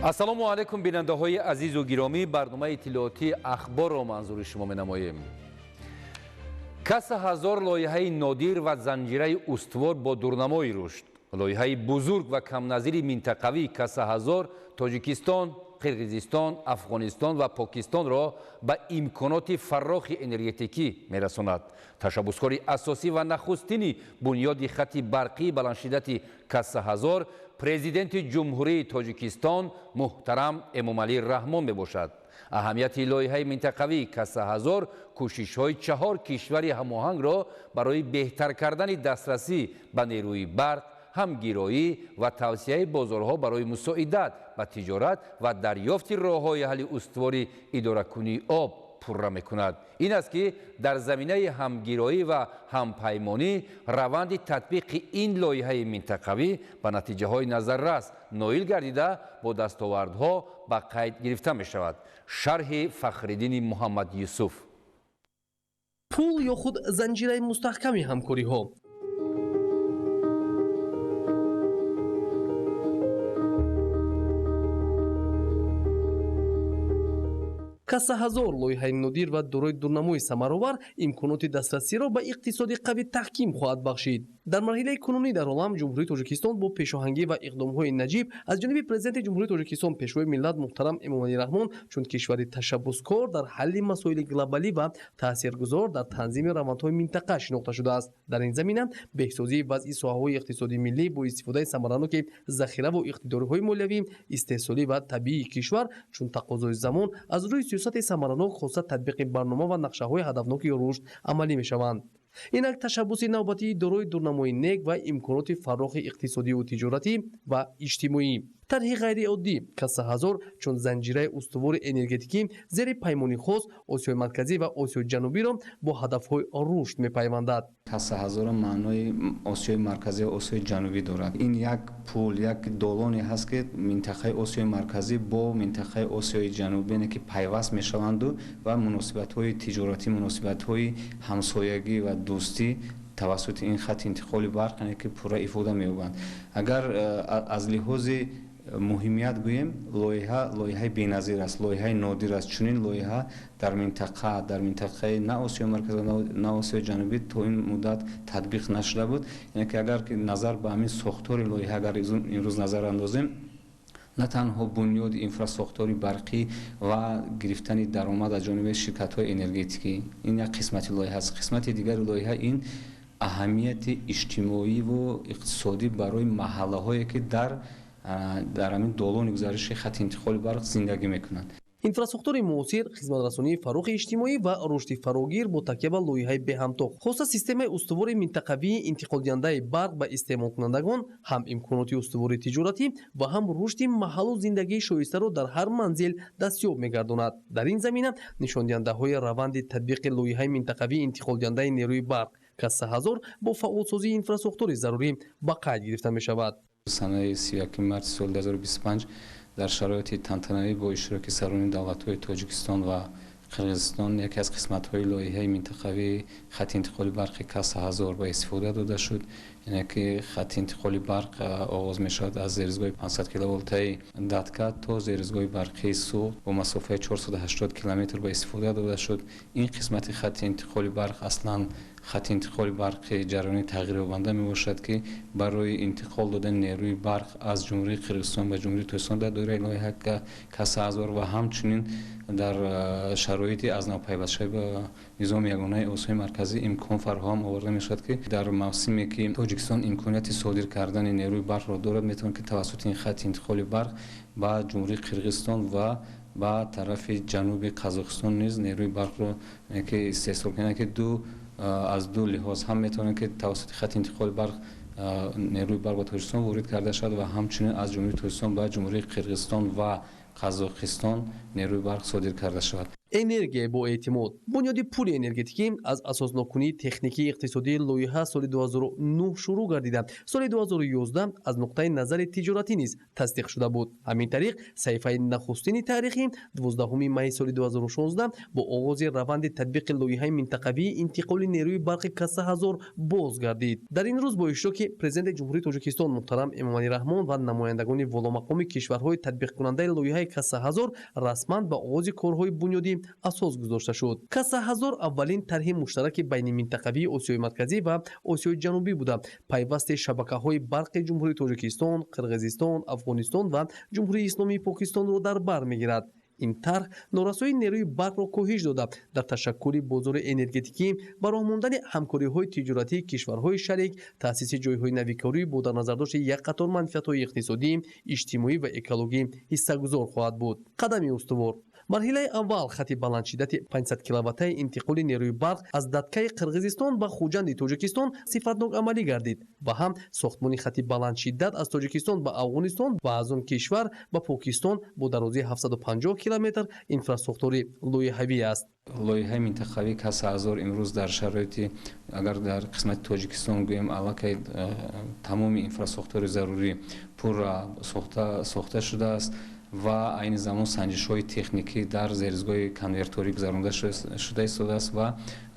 ассалому алайкум бинандаҳои азизу гиромӣ, барномаи иттилоотии ахборро манзури шумо менамоем. Каса ҳазор лоиҳаи нодир ва занҷираи устувор бо дурнамои рушд. Лоиҳаи бузург ва камназири минтақавии Каса ҳазор Тоҷикистон, Қирғизистон, Афғонистон ва Покистонро ба имконоти фаррохи энергетикӣ мерасонад. Ташаббускори асосӣ ва нахустини бунёди хати барқии баландшиддати Каса ҳазор президенти ҷумҳурии Тоҷикистон муҳтарам Эмомалӣ Раҳмон мебошад. аҳамияти лоиҳаи минтақавии Каса ҳазор кӯшишҳои 4 кишвари ҳамоҳангро барои беҳтар кардани дастрасӣ ба нерӯи барқ, ҳамгироӣ ва тавсеяи бозорҳо барои мусоидат ба тиҷорат ва дарёфти роҳҳои ҳалли устувори идоракунии об пурра мекунад. ин аст ки дар заминаи ҳамгироӣ ва ҳампаймонӣ раванди татбиқи ин лоиҳаи минтақавӣ ба натиҷаҳои назаррас ноил гардида бо дастовардҳо ба қайд гирифта мешавад. шарҳи Фахриддини Муҳаммад Юсуф. пул ё худ занҷираи мустаҳками ҳамкориҳо. Каса ҳазор лоиҳаи нодир ва дорои дурнамои самаровар имконоти дастрасиро ба иқтисоди қавӣ таҳким хоҳад бахшид. дар марҳилаи кунунӣ дар олам ҷумҳурии Тоҷикистон бо пешоҳангӣ ва иқдомҳои наҷиб аз ҷониби президенти ҷумҳурии Тоҷикистон пешвои миллат муҳтарам Эмомалӣ Раҳмон чун кишвари ташаббускор дар ҳалли масоили глобалӣ ва таъсиргузор дар танзими равандҳои минтақа шинохта шудааст. дар ин замина беҳсозии вазъи соҳаҳои иқтисоди миллӣ бо истифодаи самараноки захираву иқтидориҳои молиявӣ, истеҳсолӣ ва табиии кишвар чун тақозои замон аз рӯи сиёсати самаранок хоста татбиқи барнома ва нақшаҳои ҳадафноки рушд амалӣ мешаванд. инак ташаббуси навбатии дорои дурнамои нек ва имконоти фаррохи иқтисодию тиҷоратӣ ва иҷтимоӣ. тарҳи ғайриоддӣ Каса ҳазор чун занҷираи устувори энергетикӣ зери паймони хос Осиёи марказӣ ва Осиёи ҷанубиро бо ҳадафҳои рушд мепайвандад. Каса ҳазор маънои Осиёи марказӣ ва Осиёи ҷанубӣ дорад. ин як пул, як долоне ҳаст ки минтақаи Осиёи марказӣ бо минтақаи Осиёи ҷанубӣ ки пайваст мешаванду ва муносибатҳои тиҷоратӣ, муносибатҳои ҳамсоягӣ ва дӯстӣ тавассути ин хати интиқоли барқ ки пурра ифода меёбанд. агар аз лиҳози муҳимият гӯем, лоиҳаи беназир аст, лоиҳаи нодир аст. чунин лоиҳа дар минтақаи на Осиёи марказӣ на Осиёи ҷанубӣ то ин муддат татбиқ нашуда буд. яъне ки агар назар ба ҳамин сохтори лоиҳа агар имрӯз назар андозем, на танҳо бунёди инфрасохтори барқӣ ва гирифтани даромад аз ҷониби ширкатҳои энергетикӣ ин як қисмати лоиҳа аст. қисмати дигари лоиҳа ин аҳамияти иҷтимоиву иқтисодӣ барои маҳаллаҳое ки дар ҳамин долони гузариши хати интиқоли барқ зиндагӣ мекунанд. инфрасохтори муосир, хизматрасонии фаррохи иҷтимоӣ ва рушди фарогир бо такя ба лоиҳаи беҳамтоқ. хоста системаи устувори минтақавии интиқолдиҳандаи барқ ба истеъмолкунандагон ҳам имконоти устувори тиҷоратӣ ва ҳам рушди маҳаллу зиндагии шоистаро дар ҳар манзил дастёб мегардонад. дар ин замина нишондиҳандаҳои раванди татбиқи лоиҳаи минтақавии интиқолдиҳандаи нерӯи барқ Каса ҳазор бо фаъолсозии инфрасохтори зарурӣ ба қайд гирифта мешавад. санаи 31 марти соли 2025 дар шароити тантанавӣ бо иштироки сарони давлатҳои Тоҷикистон ва Қирғизистон яке аз қисматҳои лоиҳаи минтақавии хати интиқоли барқи Каса ҳазор ба истифода дода шуд. яъне ки хати интиқоли барқ оғоз мешавад аз зеризгоҳи 500 киловолтаи Датка то зеризгоҳи барқии Суғ бо масофаи 480 километр ба истифода дода шуд. ин қисмати хати интиқоли барқ аслан хати интиқоли барқи ҷараёни тағйирёбанда мебошад ки барои интиқол додани нерӯи барқ аз ҷумҳурии Қирғизистон ба ҷумҳурии Тоҷикистон дар доираи лоиҳа Каса ҳазор ва ҳамчунин дар шароити аз навпайвастшавӣ ба низоми ягонаи Осиёи марказӣ имкон фароҳам оварда мешавад ки дар мавсиме ки Тоҷикистон имконияти содир кардани нерӯи барқро дорад, метавонад ки тавассути ин хати интиқоли барқ ба ҷумҳурии Қирғизистон ва ба тарафи ҷануби Қазоқистон низ нерӯи барқро ки истеҳсол кунад ки аз ду лиҳоз ҳам метавонад ки тавассути хати интиқоли барқ нерӯи барқ ба Тоҷикистон ворид карда шавад ва ҳамчунин аз ҷумҳурии Тоҷикистон ба ҷумҳурии Қирғизистон ва Қазоқистон нерӯи барқ содир карда шавад. энергия бо эътимод. бунёди пули энергетикӣ аз асоснокунии техникии иқтисодии лоиҳа соли 2009 шурӯъ гардида соли 2011 аз нуқтаи назари тиҷоратӣ низ тасдиқ шуда буд. ҳамин тариқ саҳифаи нахустини таърихӣ 12 майи соли 2016 бо оғози раванди татбиқи лоиҳаи минтақавии интиқоли нерӯи барқи Каса-Ҳазор боз гардид. дар ин рӯз бо иштироки президенти ҷумҳурии Тоҷикистон муҳтарам Эмомалӣ Раҳмон ва намояндагони воломақоми кишварҳои татбиқкунандаи лоиҳаи Каса-Ҳазор расман ба оғози корҳои бунёдӣ асос гузошта шуд. Каса-Ҳазор аввалин тарҳи муштараки байни минтақавии Осиёи Марказӣ ва Осиёи Ҷанубӣ буда пайвасти шабакаҳои барқи Ҷумҳурии Тоҷикистон, Қирғизистон, Афғонистон ва Ҷумҳурии Исломии Покистонро дар бар мегирад. ин тарҳ норасоии нерӯи барқро коҳиш дода дар ташаккули бозори энергетикӣ ба роҳ мондани ҳамкориҳои тиҷоратии кишварҳои шарик, таъсиси ҷойҳои навикорӣ бо дар назардошти як қатор манфиатҳои иқтисодӣ, иҷтимоӣ ва экологӣ ҳиссагузор хоҳад буд. қадами устувор. марҳилаи аввал хати баландшиддати 500 киловаттаи интиқоли нерӯи барқ аз даткаи Қирғизистон ба хуҷанди Тоҷикистон сифатнок амалӣ гардид ва ҳам сохтмони хати баландшиддат аз Тоҷикистон ба Афғонистон ва аз он кишвар ба Покистон бо дарозии 750 километр инфраструктури лоиҳавӣ аст. лоиҳаи минтақавии Каса-Ҳазор имрӯз дар шароити агар дар қисмати Тоҷикистон гӯем аллакай тамоми инфраструктури зарурӣ пурра сохта шудааст ва айни замон санҷишҳои техникӣ дар зеризгоҳи конверторӣ гузаронда шуда истодааст ва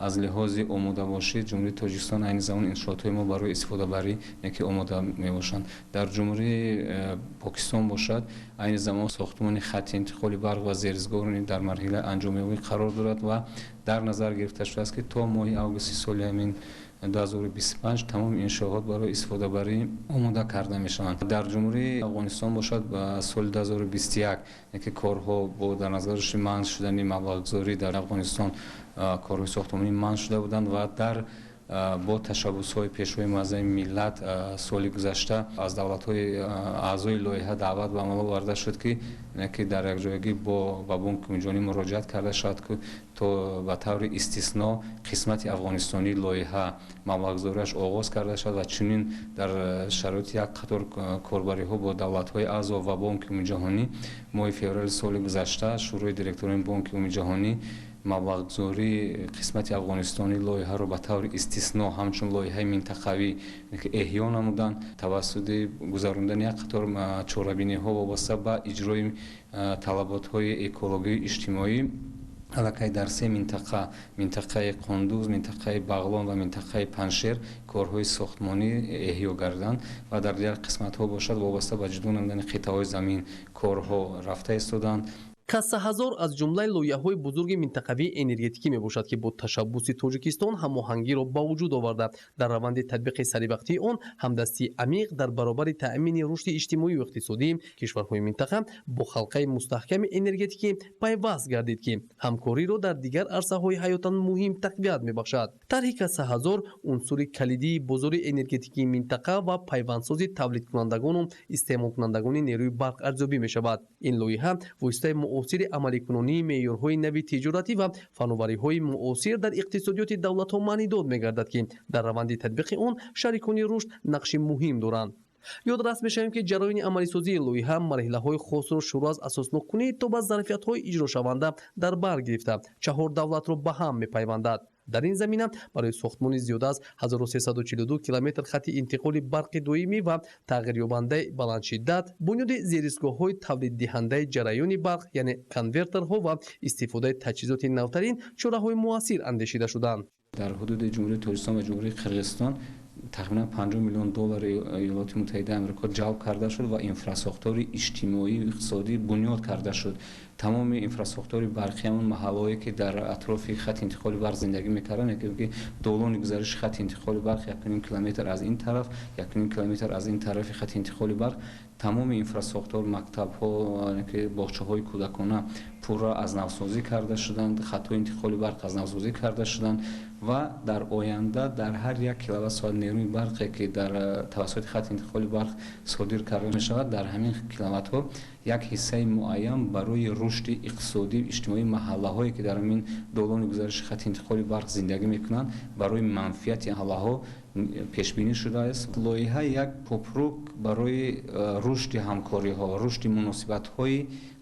аз лиҳози омодабошӣ ҷумҳурии Тоҷикистон айни замон иншоотҳои мо барои истифодабарӣ яке омода мебошанд. дар ҷумҳурии Покистон бошад айни замон сохтмони хатти интиқоли барқ ва зеризгоҳи дар марҳилаи анҷомёбӣ қарор дорад ва дар назар гирифта шудааст ки то моҳи августи соли ҳамин 2025 тамоми иншоот барои истифодабарӣ омода карда мешаванд. дар ҷумҳурии Афғонистон бошад ба соли 2021 яке корҳо бо дар назар дошти манъ шудани маблағгузорӣ дар Афғонистон корҳои сохтмонӣ манъ шуда буданд ва дар бо ташаббусҳои пешвои муаззами миллат соли гузашта аз давлатҳои аъзои лоиҳа даъват ба амал оварда шуд ки дар якҷоягӣ ба Бонки Умумиҷоҳонӣ муроҷиат карда шавад ки то ба таври истисно қисмати афғонистонии лоиҳа маблағгузориаш оғоз карда шавад ва чунин дар шароити як қатор корбариҳо бо давлатҳои аъзо ва Бонки Умумиҷоҳонӣ моҳи феврали соли гузашта шӯрои директорони Бонки Умумиҷоҳонӣ маблағгузории қисмати афғонистонии лоиҳаро ба таври истисно ҳамчун лоиҳаи минтақавӣ эҳё намуданд тавассути гузарондани як қатор чорабиниҳо вобаста ба иҷрои талаботҳои экологию иҷтимоӣ аллакай дар се минтақаи Қондуз, минтақаи Бағлон ва минтақаи Паншер корҳои сохтмонӣ эҳё гарданд ва дар дигар қисматҳо бошад вобаста ба ҷудо намудани қитъаҳои замин корҳо рафта истоданд. Каса-Ҳазор аз ҷумлаи лоиҳаҳои бузурги минтақавии энергетикӣ мебошад ки бо ташаббуси Тоҷикистон ҳамоҳангиро ба вуҷуд оварда дар раванди татбиқи саривақтии он ҳамдастии амиқ дар баробари таъмини рушди иҷтимоию иқтисодии кишварҳои минтақа бо халқаи мустаҳками энергетикӣ пайваст гардид ки ҳамкориро дар дигар арсаҳои ҳаётан муҳим тақвият мебахшад. Тарҳи Каса-Ҳазор унсури калидии бозори энергетикии минтақа ва пайвандсози тавлидкунандагону истеъмолкунандагони нерӯи барқ арзёбӣ мешавад. ин лоиҳа воситаи муосири амаликунонии меъёрҳои нави тиҷоратӣ ва фанновариҳои муосир дар иқтисодиёти давлатҳо маънидод мегардад ки дар раванди татбиқи он шарикони рушд нақши муҳим доранд. ёдрас мешавем ки ҷараёни амалисозии лоиҳа марҳилаҳои хосро шурӯъ аз асоснокунӣ то ба зарфиятҳои иҷрошаванда дар бар гирифта 4 давлатро ба ҳам мепайвандад. дар ин замина барои сохтмони зиёда аз 1342 километр хатти интиқоли барқи доимӣ ва тағйирёбандаи баландшиддат, бунёди зеристгоҳҳои тавлиддиҳандаи ҷараёни барқ яъне конвертерҳо ва истифодаи таҷҳизоти навтарин чораҳои муассир андешида шуданд. дар ҳудуди ҷумҳурии Тоҷикистон ва ҷумҳурии Қирғизистон тахминан $50 миллион Иёлоти Муттаҳидаи Амрико ҷалб карда шуд ва инфраструктури иҷтимоию иқтисодӣ бунёд карда шуд. тамоми инфраструктури барқи ҳамон маҳаллое ки дар атрофи хатти интиқоли барқ зиндагӣ мекарданд, яке долони гузариши хатти интиқоли барқ 1.5 километр аз ин тараф, 1.5 километр аз ин тарафи хатти интиқоли барқ, тамоми инфраструктур, мактабҳо, боғчаҳои кӯдакона пурра аз навсозӣ карда шуданд, хаттҳои интиқоли барқ аз навсозӣ карда шуданд ва дар оянда дар ҳар 1 киловаттсоат нерӯи барқе ки дар тавассути хатти интиқоли барқ содир карда мешавад, дар ҳамин киловаттҳо як ҳиссаи муайян барои рушди иқтисодии иҷтимоии маҳаллаҳое ки дар ҳамин долони гузариши хатти интиқоли барқ зиндагӣ мекунанд, барои манфиати маҳаллаҳо пешбинӣ шудааст. лоиҳа як попрук барои рушди ҳамкориҳо, рушди муносибатҳои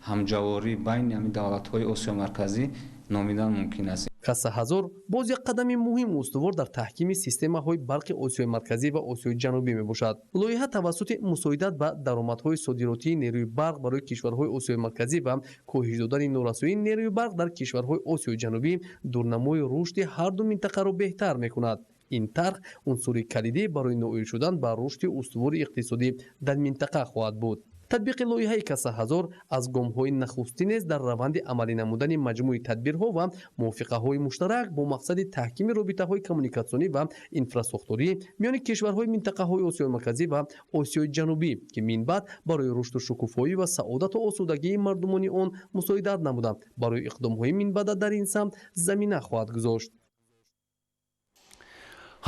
ҳамҷаворӣ байни ҳамин давлатҳои Осиёи Марказӣ номидан мумкин аст. Каса Ҳазор боз як қадами муҳим устувор дар таҳкими системаҳои барқи Осиёи Марказӣ ва Осиёи Ҷанубӣ мебошад. Лоиҳа тавассути мусоидат ба даромадҳои содиротии нерӯи барқ барои кишварҳои Осиёи Марказӣ ва коҳиш додани норасоии нерӯи барқ дар кишварҳои Осиёи Ҷанубӣ дурнамои рушди ҳарду минтақаро беҳтар мекунад. Ин тарх унсури калидӣ барои ноил шудан ба рушди устувори иқтисодӣ дар минтақа хоҳад буд. Татбиқи лоиҳаи Каса Ҳазор аз гомҳои нахустинест дар раванди амалӣ намудани маҷмӯи тадбирҳо ва мувофиқаҳои муштарак бо мақсади таҳкими робитаҳои коммуникатсионӣ ва инфраструктурӣ миёни кишварҳои минтақаҳои Осиёи Марказӣ ва Осиёи Ҷанубӣ ки минбаъд барои рушду шукуфоӣ ва саодату осудагии мардумони он мусоидат намуда барои иқдомҳои минбаъда дар ин самт замина хоҳад гузошт.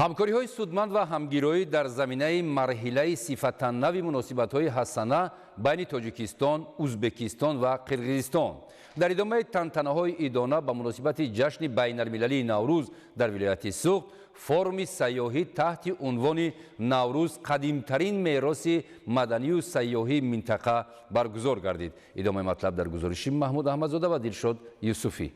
ҳамкориҳои судманд ва ҳамгироӣ дар заминаи марҳилаи сифатаннави муносибатҳои ҳасана байни Тоҷикистон, Узбекистон ва Қирғизистон. Дар идомаи тантанаҳои идона ба муносибати ҷашни байналмилалии Наврӯз дар вилояти Суғд форуми сайёҳӣ таҳти унвони Наврӯз қадимтарин мероси маданию сайёҳии минтақа баргузор гардид. Идомаи матлаб дар гузориши Маҳмуд Аҳмадзода ва Дилшод Юсуфӣ.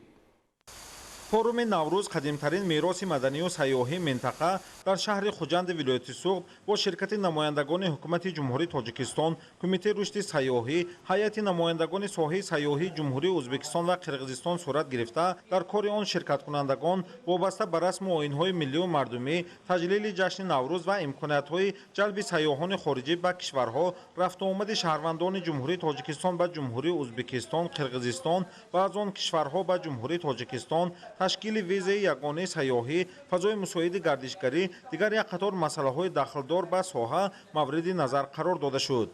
форуми Наврӯз қадимтарин мероси маданию сайёҳии минтақа дар шаҳри Хуҷанди вилояти Суғд бо ширкати намояндагони ҳукумати ҷумҳурии Тоҷикистон, Кумитаи рушди сайёҳӣ, ҳайати намояндагони соҳаи сайёҳии ҷумҳурии Ӯзбекистон ва Қирғизистон сурат гирифта, дар кори он ширкаткунандагон вобаста ба расму оинҳои миллию мардумӣ, таҷлили ҷашни Наврӯз ва имкониятҳои ҷалби сайёҳони хориҷӣ ба кишварҳо, рафтуомади шаҳрвандони ҷумҳурии Тоҷикистон ба ҷумҳурии Ӯзбекистон, Қирғизистон ва аз он кишварҳо ба ҷумҳурии Тоҷикистон, ташкили визаи ягонаи сайёҳӣ, фазои мусоиди гардишгарӣ, дигар як қатор масъалаҳои дахлдор ба соҳа мавриди назар қарор дода шуд.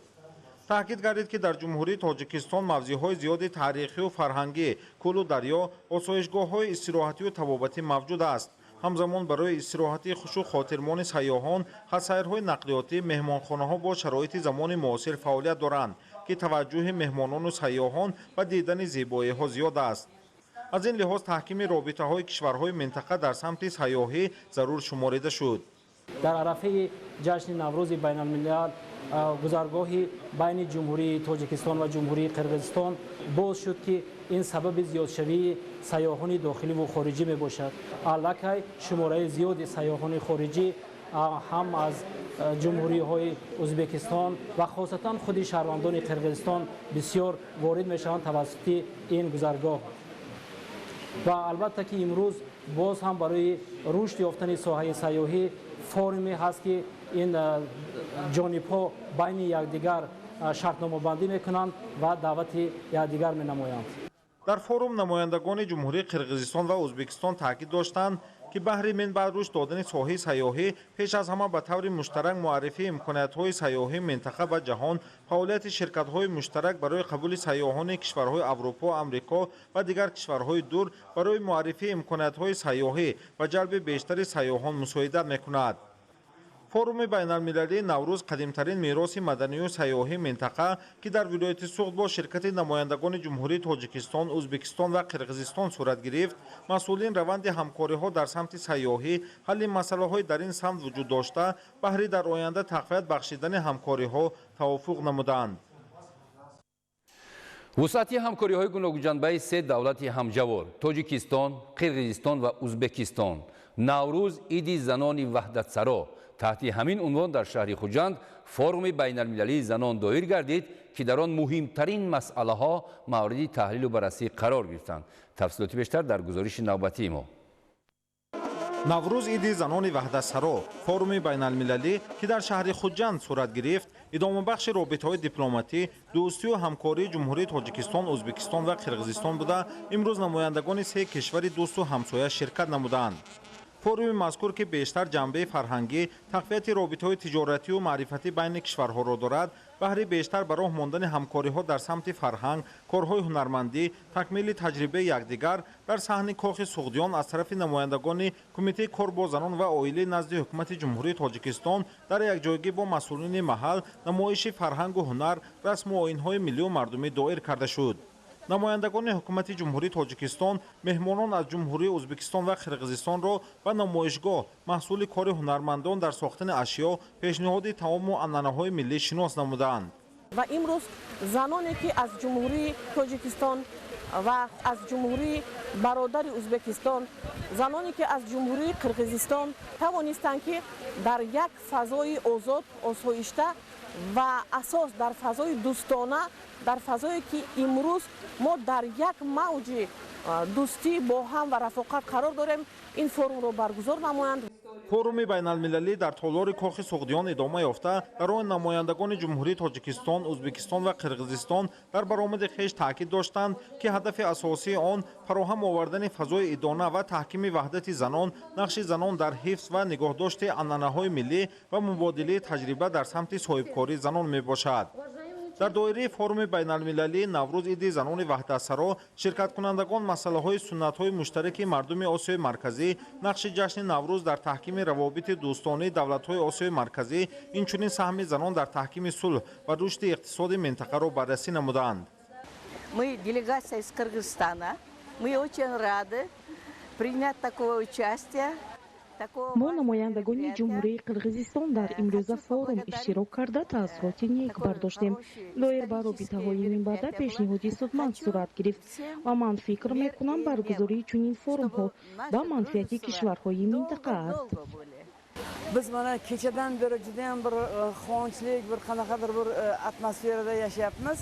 таъкид гардид ки дар ҷумҳурии Тоҷикистон мавзеъҳои зиёди таърихию фарҳангӣ, кӯлу дарё, осоишгоҳҳои истироҳатию табобатӣ мавҷуд аст. ҳамзамон барои истироҳати хушу хотирмони сайёҳон, хатсайрҳои нақлиётӣ, меҳмонхонаҳо бо шароити замони муосир фаъолият доранд, ки таваҷҷӯҳи меҳмонону сайёҳон ба дидани зебоиҳо зиёд аст. аз ин лиҳоз таҳкими робитаҳои кишварҳои минтақа дар самти сайёҳӣ зарур шуморида шуд. дар арафаи ҷашни Наврӯзи байналмилал гузаргоҳи байни ҷумҳурии Тоҷикистон ва ҷумҳурии Қирғизистон боз шуд ки ин сабаби зиёдшавии сайёҳони дохиливу хориҷӣ мебошад. аллакай шумораи зиёди сайёҳони хориҷӣ ҳам аз ҷумҳуриҳои Ӯзбекистон ва хосатан худи шаҳрвандони Қирғизистон бисёр ворид мешаванд тавассути ин гузаргоҳ. ва албатта ки имрӯз боз ҳам барои рушд ёфтани соҳаи сайёҳӣ форуме ҳаст ки ин ҷонибҳо байни якдигар шартномабандӣ мекунанд ва даъвати якдигар менамоянд. дар форум намояндагони ҷумҳурии Қирғизистон ва Ӯзбекистон таъкид доштанд ки баҳри минбаъд рушд додани соҳаи сайёҳӣ пеш аз ҳама ба таври муштарак муаррифии имкониятҳои сайёҳии минтақа ба ҷаҳон, фаъолияти ширкатҳои муштарак барои қабули сайёҳони кишварҳои Аврупо, Амрико ва дигар кишварҳои дур барои муаррифии имкониятҳои сайёҳӣ ва ҷалби бештари сайёҳон мусоидат мекунад. форуми байналмилалии Наврӯз қадимтарин мероси маданию сайёҳии минтақа ки дар вилояти Суғд бо ширкати намояндагони ҷумҳурии Тоҷикистон, Ӯзбекистон ва Қирғизистон сурат гирифт, масъулин раванди ҳамкориҳо дар самти сайёҳӣ, ҳалли масъалаҳои дар ин самт вуҷуд дошта, баҳри дар оянда тақвият бахшидани ҳамкориҳо тавофуқ намуданд. вусъати ҳамкориҳои гуногунҷанбаи се давлати ҳамҷавор Тоҷикистон, Қирғизистон ва Узбекистон. Наврӯз иди занони ваҳдатсаро таҳти ҳамин унвон дар шаҳри Хуҷанд форуми байналмилалии занон доир гардид ки дар он муҳимтарин масъалаҳо мавриди таҳлилу баррасӣ қарор гирифтанд. тафсилоти бештар дар гузориши навбатии мо. Наврӯз иди занони ваҳдатсаро форуми байналмилалӣ ки дар шаҳри Хуҷанд сурат гирифт, идомабахши робитаҳои дипломатӣ, дӯстию ҳамкории ҷумҳурии Тоҷикистон, Ӯзбекистон ва Қирғизистон буда, имрӯз намояндагони се кишвари дӯсту ҳамсоя ширкат намуданд. форуми мазкур ки бештар ҷанбаи фарҳангӣ, тақвияти робитаҳои тиҷоратию маърифатӣ байни кишварҳоро дорад, баҳри бештар ба роҳ мондани ҳамкориҳо дар самти фарҳанг, корҳои ҳунармандӣ, такмили таҷрибаи якдигар дар саҳни кохи Суғдиён аз тарафи намояндагони Кумитаи кор бо занон ва оилӣ назди ҳукумати ҷумҳурии Тоҷикистон дар якҷоягӣ бо масъулини маҳал намоиши фарҳангу ҳунар, расму оинҳои миллию мардумӣ доир карда шуд. намояндагони ҳукумати ҷумҳурии Тоҷикистон, меҳмонон аз ҷумҳурии Ӯзбекистон ва Қирғизистонро ба намоишгоҳ маҳсули кори ҳунармандон дар сохтани ашё, пешниҳоди таому анъанаҳои миллӣ шинос намуданд. ва имрӯз заноне ки аз ҷумҳурии Тоҷикистон و از جمهوری برادر ازبکستان، زنانی که از جمهوری قرقیزستان توانستند که در یک فضای آزاد، آسایشته و اساس در فضای دوستانه، در فضایی که امروز ما در یک موج دوستی با هم و رفاقت قرار داریم، این فروم رو برگزار نمایند. فوروم بین‌المللی در تالار کاخ سوغدیان ادامه یافته در آن نمایندگان جمهوری تاجیکستان، ازبکستان و قرقیزستان در برآمد خویش تاکید داشتند که هدف اساسی آن فراهم آوردن فضای ادانه و تحکیم وحدت زنان، نقش زنان در حفظ و نگهداشت عنعنه‌های ملی و مبادله تجربه در سمت صاحبکاری زنان میباشد. در دایره فوروم بین‌المللی نوروز عید زنان وحدت‌سرا شرکت کنندگان مسئله‌های سنت‌های مشترک مردم آسیای مرکزی، نقش جشن نوروز در تحکیم روابط دوستانه دولت‌های آسیای مرکزی، اینچنین سهم زنان در تحکیم صلح و رشد اقتصاد منطقه را بررسی نمودند. Мы делегация из Кыргызстана. Мы очень рады принять такое участие. мо намояндагони ҷумҳурии қирғизистон дар имрӯза форум иштирок карда таъссуроти нек бардоштем. доир ба робитаҳои минбаъда пешниҳоди судманд сурат гирифт ва ман фикр мекунам баргузории чунин форумҳо ба манфиати кишварҳои минтақа аст. Biz mana kechadan beri juda ham bir quvonchlik, bir qanaqadir bir atmosferada yashayapmiz.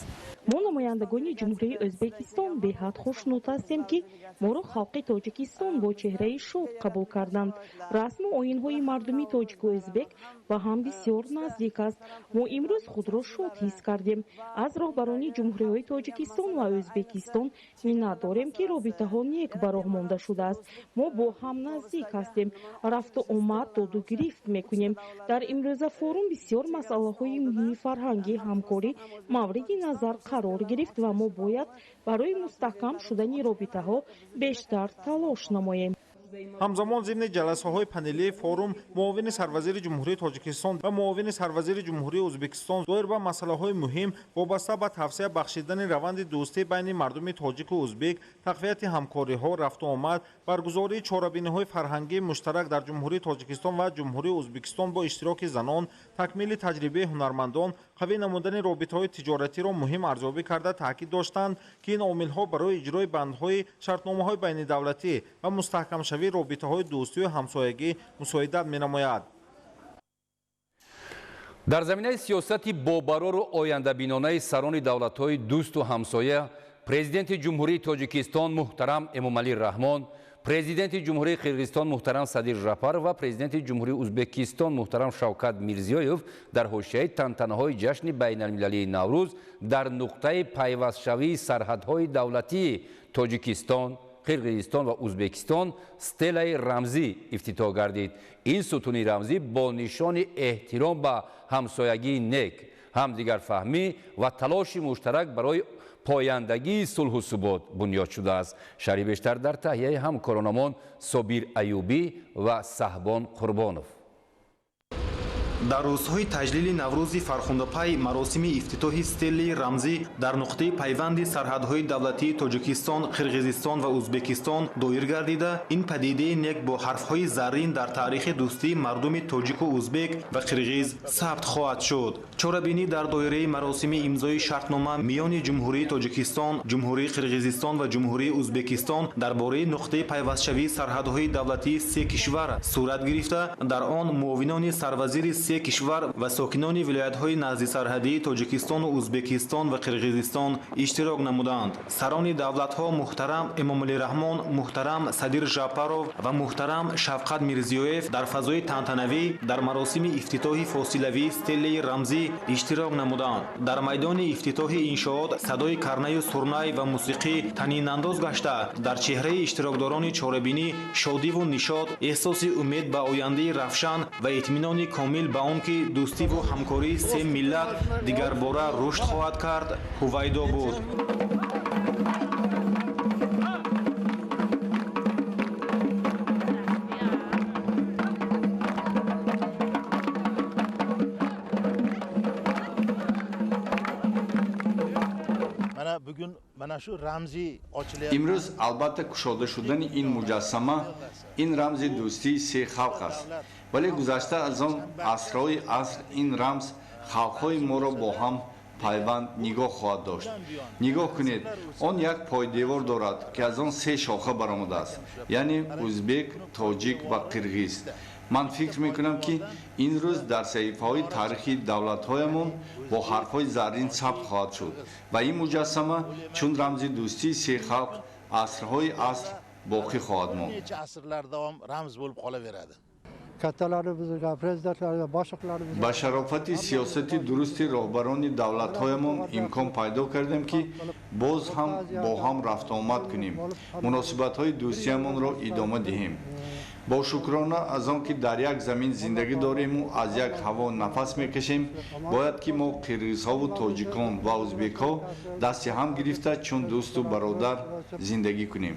мо намояндагони ҷумҳурии ӯзбекистон беҳад хушнуд ҳастем ки моро халқи тоҷикистон бо чеҳраи шод қабул карданд. расму оинҳои мардуми тоҷику ӯзбек ба ҳам бисёр наздик аст. мо имрӯз худро шод ҳис кардем. аз роҳбарони ҷумҳуриҳои тоҷикистон ва ӯзбекистон миннат дорем ки робитаҳо нек ба роҳ монда шудааст. мо бо ҳам наздик ҳастем. рафту омад, доду гирифт мекунем. дар имрӯза форум бисёр масъалаҳои муҳими фарҳангӣ ҳамкорӣ мавриди назар қарор гирифт ва мо бояд барои мустаҳкам шудани робитаҳо бештар талош намоем. ҳамзамон зимни ҷаласаҳои панелии форум муовини сарвазири ҷумҳурии тоҷикистон ва муовини сарвазири ҷумҳурии ӯзбекистон доир ба масъалаҳои муҳим вобаста ба тавсея бахшидани раванди дӯстӣ байни мардуми тоҷику ӯзбек, тақвияти ҳамкориҳо, рафтуомад, баргузории чорабиниҳои фарҳангии муштарак дар ҷумҳурии тоҷикистон ва ҷумҳурии ӯзбекистон бо иштироки занон, такмили таҷрибаи ҳунармандон, қавӣ намудани робитаҳои тиҷоратиро муҳим арзёбӣ карда таъкид доштанд, ки ин омилҳо барои иҷрои бандҳои шартномаҳои байнидавлатӣ ва мустаҳкамшавии робитаҳои дӯстию ҳамсоягӣ мусоидат менамояд. дар заминаи сиёсати бобарору ояндабинонаи сарони давлатҳои дӯсту ҳамсоя президенти ҷумҳурии тоҷикистон муҳтарам Эмомалӣ Раҳмон, президенти ҷумҳурии қирғизистон муҳтарам Садир Жапар ва президенти ҷумҳурии ӯзбекистон муҳтарам Шавкат Мирзиёев дар ҳошияи тантанаҳои ҷашни байналмилалии Наврӯз дар нуқтаи пайвастшавии сарҳадҳои давлатии Тоҷикистон, қирғизистон ва ӯзбекистон стелаи рамзӣ ифтитоҳ гардид. ин сутуни рамзӣ бо нишони эҳтиром ба ҳамсоягии нек, ҳамдигарфаҳмӣ ва талоши муштарак барои пояндагии сулҳу субот бунёд шудааст. шарҳи бештар дар таҳияи ҳамкоронамон Собир Аюбӣ ва Саҳбон Қурбонов. дар рӯзҳои таҷлили наврӯзи фархундапай маросими ифтитоҳи стелаи рамзӣ дар нуқтаи пайванди сарҳадҳои давлатии тоҷикистон, қирғизистон ва ӯзбекистон доир гардида, ин падидаи нек бо ҳарфҳои заррин дар таърихи дӯстии мардуми тоҷику ӯзбек ва қирғиз сабт хоҳад шуд. чорабинӣ дар доираи маросими имзои шартнома миёни ҷумҳурии тоҷикистон, ҷумҳурии қирғизистон ва ҷумҳурии ӯзбекистон дар бораи нуқтаи пайвастшавии сарҳадҳои давлатии се кишвар сурат гирифта, дар он муовинони сарвазири се кишвар ва сокинони вилоятҳои наздисарҳадии тоҷикистону ӯзбекистон ва қирғизистон иштирок намуданд. сарони давлатҳо муҳтарам Эмомалӣ Раҳмон, муҳтарам Садир Жапаров ва муҳтарам Шавкат Мирзиёев дар фазои тантанавӣ дар маросими ифтитоҳи фосилавии стелаи рамзӣ иштирок намуданд. дар майдони ифтитоҳи иншоот садои карнаю сурнай ва мусиқӣ танинандоз гашта дар чеҳраи иштирокдорони чорабинӣ шодиву нишод, эҳсоси умед ба ояндаи равшан ва итминони комил ба он ки дӯстиву ҳамкории се миллат дигарбора рушд хоҳад кард ҳувайдо буд. имрӯз албатта кушода шудани ин муҷассама ин рамзи дӯстии се халқ аст, вале гузашта аз он асрҳои аср ин рамз халқҳои моро бо ҳам пайванд нигоҳ хоҳад дошт. нигоҳ кунед, он як пойдевор дорад ки аз он се шоха баромадааст, яъне узбек, тоҷик ва қирғиз. ман фикр мекунам ки ин рӯз дар саҳифаҳои таърихи давлатҳоямон бо ҳарфҳои заррин сабт хоҳад шуд ва ин муҷассама чун рамзи дӯстии се халқ асрҳои аср боқӣ хоҳад монд. asrlar davom ramz bo'lib qolaveradi. kattalarimizni prezidentlarimizni boshliqlarimizni ба шарофати сиёсати дурусти роҳбарони давлатҳоямон имкон пайдо кардем ки боз ҳам бо ҳам рафтуомад кунем, муносибатҳои дӯстиямонро идома диҳем. бо шукрона аз он ки дар як замин зиндагӣ дорему аз як ҳаво нафас мекашем, бояд ки мо қирғизҳову тоҷикон ва ӯзбекҳо дасти ҳам гирифта чун дӯсту бародар зиндагӣ кунем.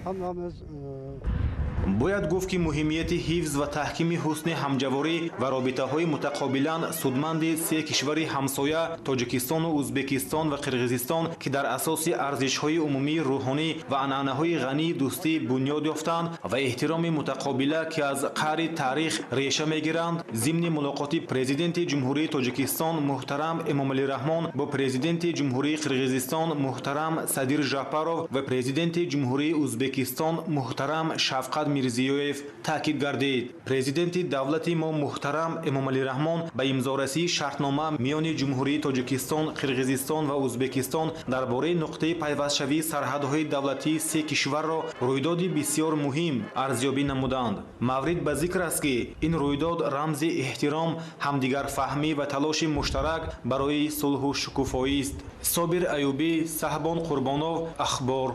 бояд гуфт ки муҳимияти ҳифз ва таҳкими ҳусни ҳамҷаворӣ ва робитаҳои мутақобилан судманди се кишвари ҳамсоя Тоҷикистону Ӯзбекистон ва Қирғизистон ки дар асоси арзишҳои умумии рӯҳонӣ ва анъанаҳои ғании дӯстӣ бунёд ёфтанд ва эҳтироми мутақобила ки аз қаъри таърих реша мегиранд, зимни мулоқоти президенти ҷумҳурии Тоҷикистон муҳтарам Эмомалӣ Раҳмон бо президенти ҷумҳурии Қирғизистон муҳтарам Садир Жапаров ва президенти ҷумҳурии Ӯзбекистон муҳтарам Шавқат Мирзиёев таъкид гардид. Президенти давлати мо муҳтарам Эмомалӣ Раҳмон ба имзорасии шартнома миёни ҷумҳурии Тоҷикистон, Қирғизистон ва Ӯзбекистон дар бораи нуқтаи пайвастшавии сарҳадҳои давлатии се кишварро рӯйдоди бисёр муҳим арзёбӣ намуданд. маврид ба зикр аст ки ин рӯйдод рамзи эҳтиром, ҳамдигарфаҳмӣ ва талоши муштарак барои сулҳу шукуфоист. Собир Аюбӣ, Саҳбон Қурбонов, Ахбор.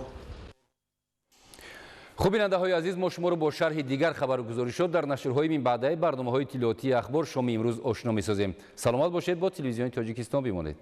хуб бинандаҳои азиз, мо шуморо бо шарҳи дигар хабаргузоришот дар нашрҳои минбаъдаи барномаҳои тиллоотии ахбор шоми имрӯз ошно месозем. саломат бошед, бо телевизиони Тоҷикистон бимонед.